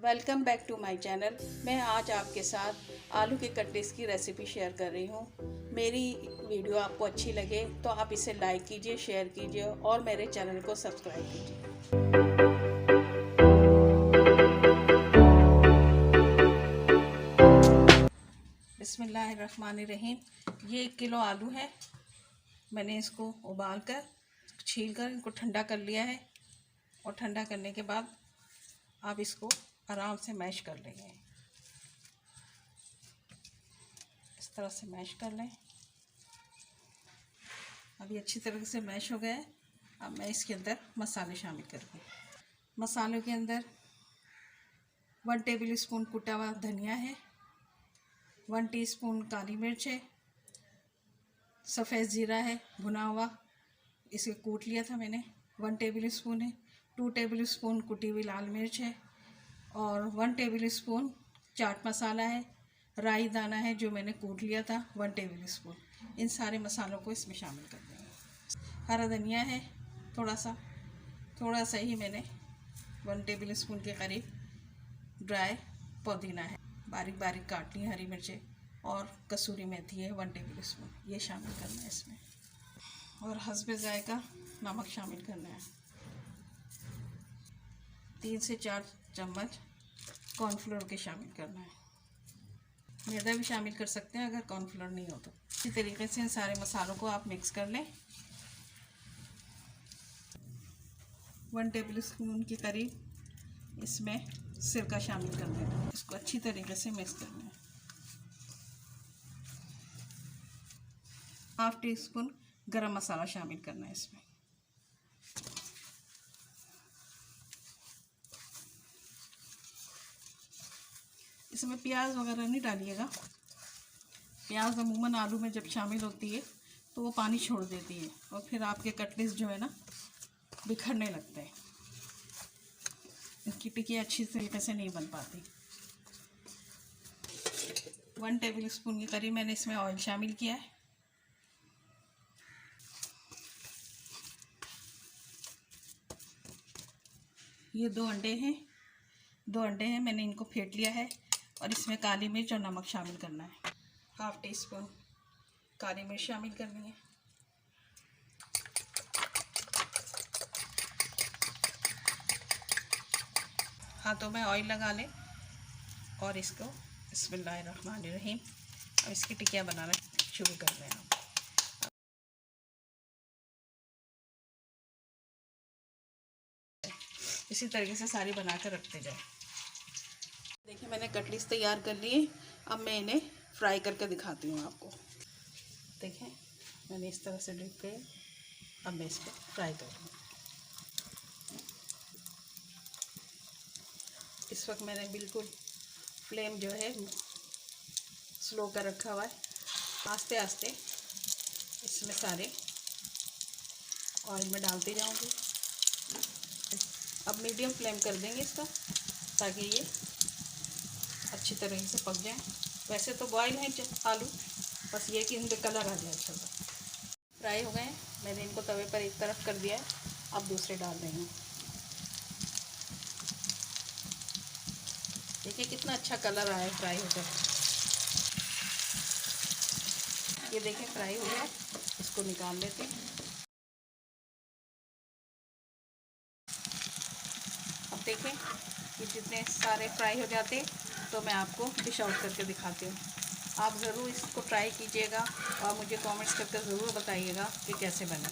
Welcome back to my channel. मैं आज आपके साथ आलू के कटलेट्स की रेसिपी शेयर कर रही हूँ। मेरी वीडियो आपको अच्छी लगे तो आप इसे लाइक कीजिए, शेयर कीजिए और मेरे चैनल को सब्सक्राइब कीजिए। बिस्मिल्लाहिर्रहमानिर्रहीम। ये 1 किलो आलू है। मैंने इसको उबाल कर छील कर इनको ठंडा कर लिया है और ठंडा करने के बाद आप इसको आराम से मैश कर लेंगे। इस तरह से मैश कर लें। अभी अच्छी तरह से मैश हो गया है। अब मैं इसके अंदर मसाले शामिल करूँगी। मसालों के अंदर 1 टेबल स्पून कुटा हुआ धनिया है, 1 टीस्पून काली मिर्च है, सफ़ेद ज़ीरा है भुना हुआ, इसे कूट लिया था मैंने, 1 टेबल स्पून है, 2 टेबल स्पून कुटी हुई लाल मिर्च है और 1 टेबल स्पून चाट मसाला है, राई दाना है जो मैंने कूट लिया था 1 टेबल स्पून। इन सारे मसालों को इसमें शामिल कर देंगे। हरा धनिया है थोड़ा सा ही मैंने 1 टेबल स्पून के करीब ड्राई पुदीना है, बारीक बारीक काट ली हरी मिर्चें और कसूरी मेथी है 1 टेबल स्पून, ये शामिल करना है इसमें। और हस्बे जायका नमक शामिल करना है। 3 से 4 चम्मच कॉर्नफ्लोर के शामिल करना है। मैदा भी शामिल कर सकते हैं अगर कॉर्नफ्लोर नहीं हो तो। इसी तरीके से इन सारे मसालों को आप मिक्स कर लें। 1 टेबल स्पून के करीब इसमें सिरका शामिल कर देना। इसको अच्छी तरीके से मिक्स करना है। 1/2 टीस्पून गरम मसाला शामिल करना है इसमें। इसमें प्याज वगैरह नहीं डालिएगा। प्याज अमूमन आलू में जब शामिल होती है तो वो पानी छोड़ देती है और फिर आपके कटलेट्स जो है ना बिखरने लगते हैं। इनकी टिक्की अच्छी तरीके से नहीं बन पाती। 1 टेबल स्पून के करीब मैंने इसमें ऑयल शामिल किया है। ये 2 अंडे हैं, मैंने इनको फेंट लिया है और इसमें काली मिर्च और नमक शामिल करना है। 1/2 टीस्पून काली मिर्च शामिल करनी है। हाथों में ऑयल लगा लें और इसको बिस्मिल्लाहिर्रहमानिर्रहीम अब इसकी टिक्कियाँ बनाना शुरू कर रहे हैं। इसी तरीके से सारी बना कर रखते जाए। देखिए मैंने कटलेट्स तैयार कर लिए। अब मैं इन्हें फ्राई करके दिखाती हूँ आपको। देखें मैंने इस तरह से डिप के अब मैं इसको फ्राई करूँगी। इस वक्त मैंने बिल्कुल फ्लेम जो है स्लो कर रखा हुआ है। आस्ते आस्ते इसमें सारे ऑयल में डालती जाऊँगी। अब मीडियम फ्लेम कर देंगे इसका ताकि ये अच्छी तरह से पक जाए। वैसे तो बॉयल हैं आलू, बस ये कि इनके कलर आ जाए अच्छा सा। फ्राई हो गए हैं, मैंने इनको तवे पर एक तरफ कर दिया है। अब दूसरे डाल रही हूँ। देखिए कितना अच्छा कलर आया फ्राई होकर। ये देखें फ्राई हो गया, इसको निकाल लेते हैं। अब देखें ये जितने सारे फ्राई हो जाते तो मैं आपको डिश आउट करके दिखाती हूँ। आप ज़रूर इसको ट्राई कीजिएगा और मुझे कमेंट्स करके ज़रूर बताइएगा कि कैसे बने।